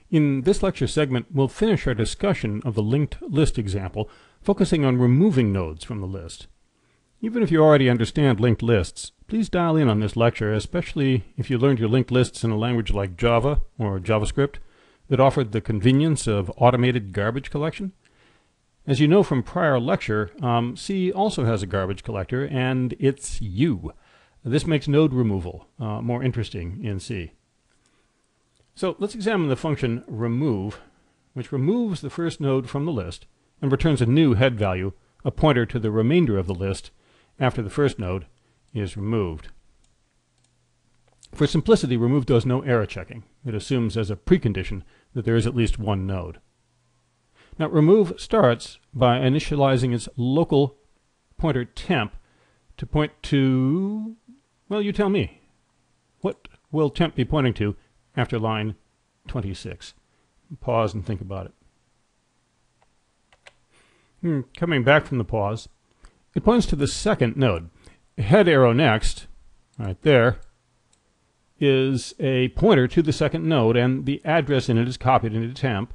In this lecture segment, we'll finish our discussion of the linked list example, focusing on removing nodes from the list. Even if you already understand linked lists, please dial in on this lecture, especially if you learned your linked lists in a language like Java or JavaScript that offered the convenience of automated garbage collection. As you know from prior lecture, C also has a garbage collector, and it's U. This makes node removal more interesting in C. So let's examine the function remove, which removes the first node from the list and returns a new head value, a pointer to the remainder of the list after the first node is removed. For simplicity, remove does no error checking. It assumes as a precondition that there is at least one node. Now, remove starts by initializing its local pointer temp to point to, well, you tell me. What will temp be pointing to after line 26? Pause and think about it. Coming back from the pause, it points to the second node. Head arrow next, right there, is a pointer to the second node, and the address in it is copied into temp,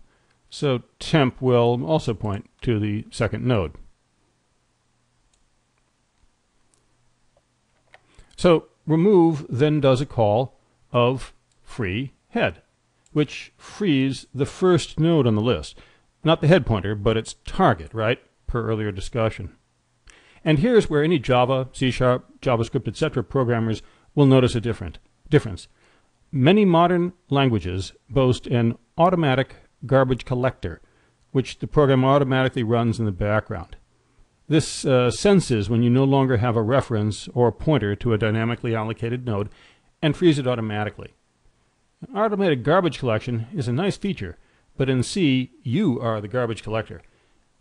so temp will also point to the second node. So remove then does a call of free head, which frees the first node on the list. Not the head pointer, but its target, right, per earlier discussion. And here's where any Java, C#, JavaScript, etc. programmers will notice a difference. Many modern languages boast an automatic garbage collector, which the program automatically runs in the background. This senses when you no longer have a reference or a pointer to a dynamically allocated node and frees it automatically. An automated garbage collection is a nice feature, but in C, you are the garbage collector.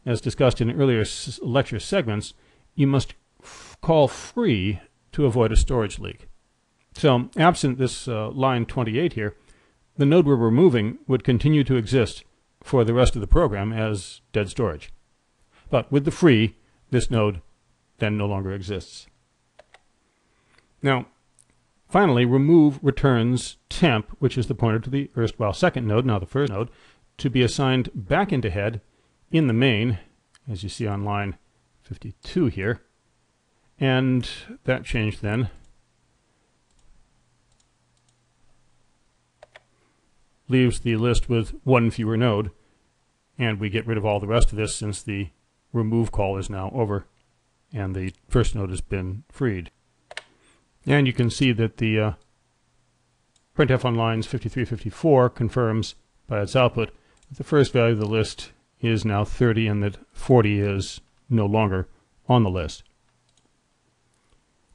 As discussed in earlier lecture segments, you must call free to avoid a storage leak. So, absent this line 28 here, the node we're removing would continue to exist for the rest of the program as dead storage. But with the free, this node then no longer exists. Now, finally, remove returns temp, which is the pointer to the erstwhile second node, now the first node, to be assigned back into head in the main, as you see on line 52 here. And that change then leaves the list with one fewer node, and we get rid of all the rest of this since the remove call is now over and the first node has been freed. And you can see that the printf on lines 53-54 confirms by its output that the first value of the list is now 30 and that 40 is no longer on the list.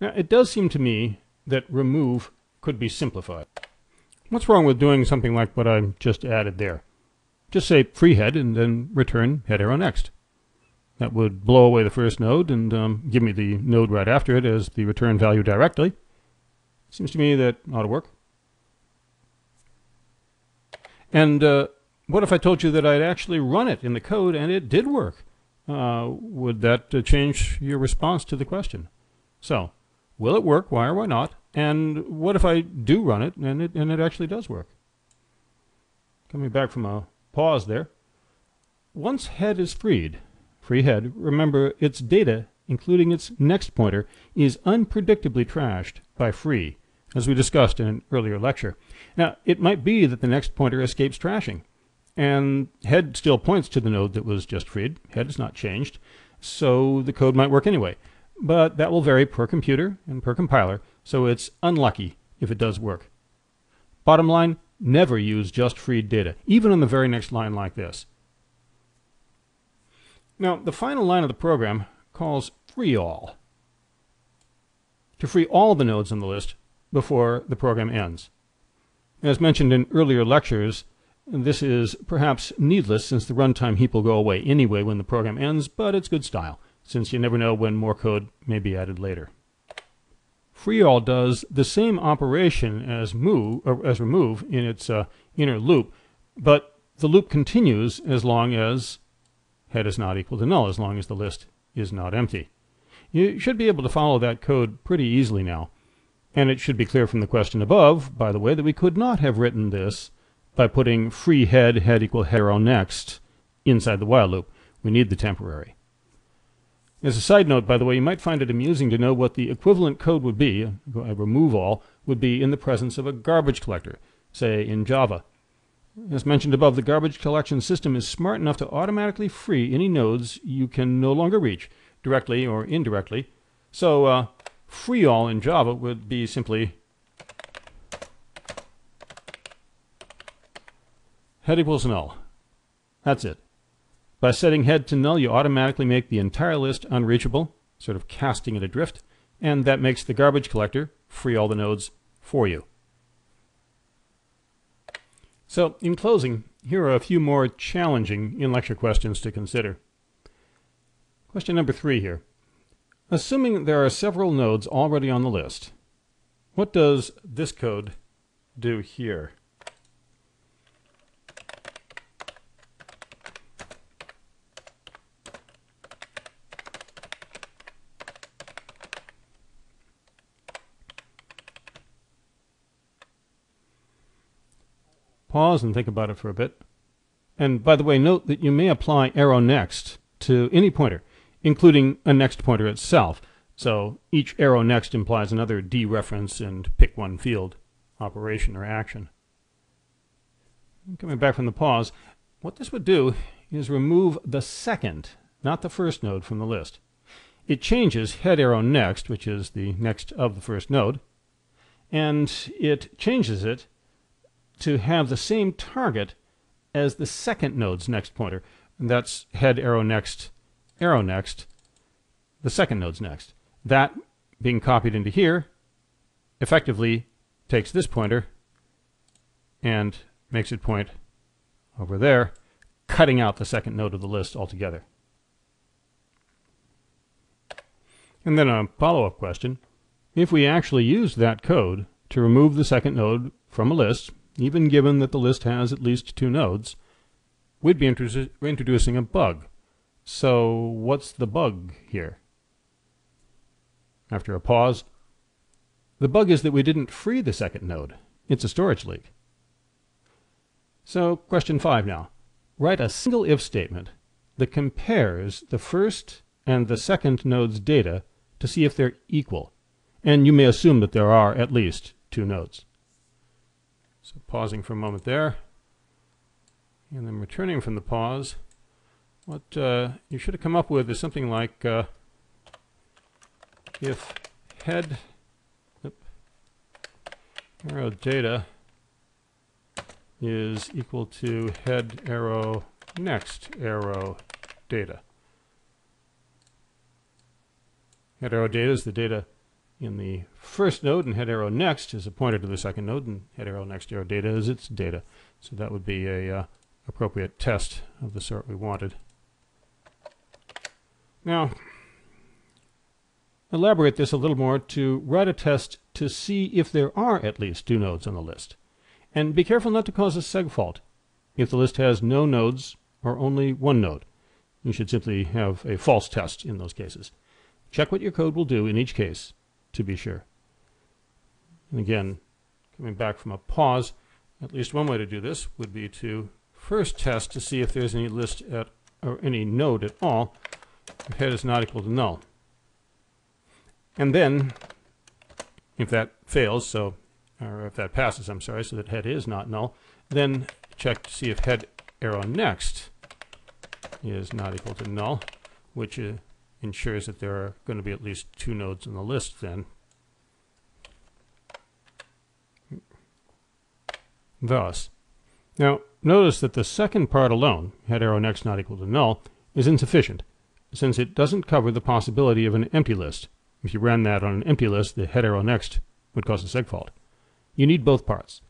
Now, it does seem to me that remove could be simplified. What's wrong with doing something like what I just added there? Just say free head and then return head arrow next. That would blow away the first node and give me the node right after it as the return value directly. Seems to me that ought to work. And what if I told you that I'd actually run it in the code and it did work? Would that change your response to the question? So, will it work? Why or why not? And what if I do run it and it actually does work? Coming back from a pause there. Once head is freed, free head, remember its data, including its next pointer, is unpredictably trashed by free, as we discussed in an earlier lecture. Now, it might be that the next pointer escapes trashing, and head still points to the node that was just freed. Head is not changed, so the code might work anyway. But that will vary per computer and per compiler, so it's unlucky if it does work. Bottom line, never use just freed data, even on the very next line like this. Now, the final line of the program calls free all to free all the nodes on the list before the program ends. As mentioned in earlier lectures, this is perhaps needless since the runtime heap will go away anyway when the program ends, but it's good style, since you never know when more code may be added later. Free all does the same operation as remove in its inner loop, but the loop continues as long as head is not equal to null, as long as the list is not empty. You should be able to follow that code pretty easily now. And it should be clear from the question above, by the way, that we could not have written this by putting free head equal head arrow next inside the while loop. We need the temporary. As a side note, by the way, you might find it amusing to know what the equivalent code would be, a remove all, would be in the presence of a garbage collector, say in Java. As mentioned above, the garbage collection system is smart enough to automatically free any nodes you can no longer reach, directly or indirectly. So free all in Java would be simply head equals null. That's it. By setting head to null, you automatically make the entire list unreachable, sort of casting it adrift, and that makes the garbage collector free all the nodes for you. So, in closing, here are a few more challenging in-lecture questions to consider. Question number 3 here. Assuming there are several nodes already on the list, what does this code do here? Pause and think about it for a bit. And by the way, note that you may apply arrow next to any pointer, including a next pointer itself. So each arrow next implies another dereference and pick one field operation or action. Coming back from the pause, what this would do is remove the second, not the first node from the list. It changes head arrow next, which is the next of the first node, and it changes it to have the same target as the second node's next pointer. And that's head arrow next, the second node's next. That being copied into here effectively takes this pointer and makes it point over there, cutting out the second node of the list altogether. And then a follow-up question. If we actually use that code to remove the second node from a list, even given that the list has at least 2 nodes, we'd be introducing a bug. So what's the bug here? After a pause, the bug is that we didn't free the second node. It's a storage leak. So question 5 now. Write a single if statement that compares the first and the second node's data to see if they're equal. And you may assume that there are at least 2 nodes. So pausing for a moment there, and then returning from the pause, what you should have come up with is something like if head arrow data is equal to head arrow next arrow data. Head arrow data is the data in the first node, and head arrow next is a pointer to the second node, and head arrow next arrow data is its data. So that would be a appropriate test of the sort we wanted. Now, elaborate this a little more to write a test to see if there are at least 2 nodes on the list. And be careful not to cause a seg fault. If the list has no nodes or only 1 node, you should simply have a false test in those cases. Check what your code will do in each case to be sure. And again, coming back from a pause, at least one way to do this would be to first test to see if there's any list at or any node at all if head is not equal to null. And then, if that fails, or if that passes, I'm sorry, so that head is not null, then check to see if head arrow next is not equal to null, which ensures that there are going to be at least 2 nodes on the list then. Thus, now notice that the second part alone, head arrow next not equal to null, is insufficient, since it doesn't cover the possibility of an empty list. If you ran that on an empty list, the head arrow next would cause a seg fault. You need both parts.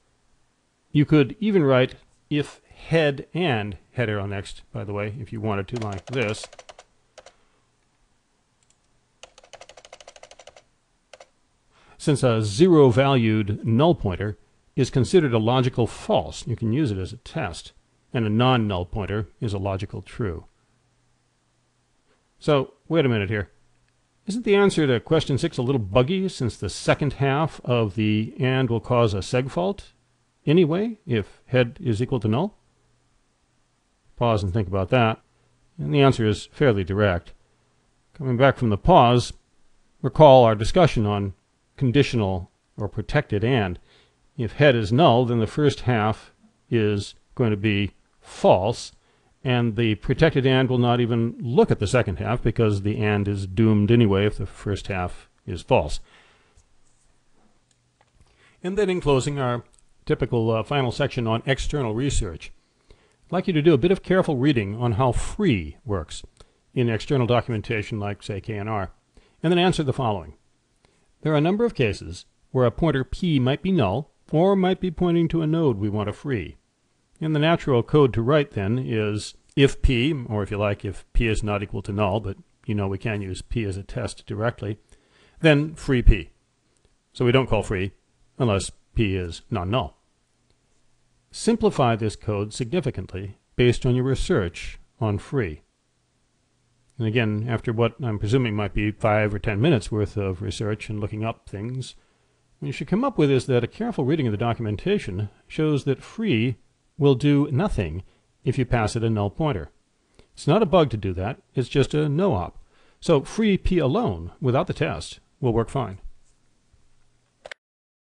You could even write if head and head arrow next, by the way, if you wanted to, like this. Since a zero-valued null pointer is considered a logical false, you can use it as a test, and a non-null pointer is a logical true. So, wait a minute here. Isn't the answer to question 6 a little buggy, since the second half of the and will cause a seg fault, anyway if head is equal to null? Pause and think about that. And the answer is fairly direct. Coming back from the pause, recall our discussion on conditional or protected and. If head is null, then the first half is going to be false, and the protected and will not even look at the second half because the and is doomed anyway if the first half is false. And then in closing, our typical final section on external research. I'd like you to do a bit of careful reading on how free works in external documentation like, say, KNR, and then answer the following. There are a number of cases where a pointer P might be null or might be pointing to a node we want to free. And the natural code to write then is if P, or if you like, if P is not equal to null, but you know we can use P as a test directly, then free P. So we don't call free unless P is non-null. Simplify this code significantly based on your research on free. And again, after what I'm presuming might be 5 or 10 minutes worth of research and looking up things, what you should come up with is that a careful reading of the documentation shows that free will do nothing if you pass it a null pointer. It's not a bug to do that, it's just a no-op. So free P alone, without the test, will work fine.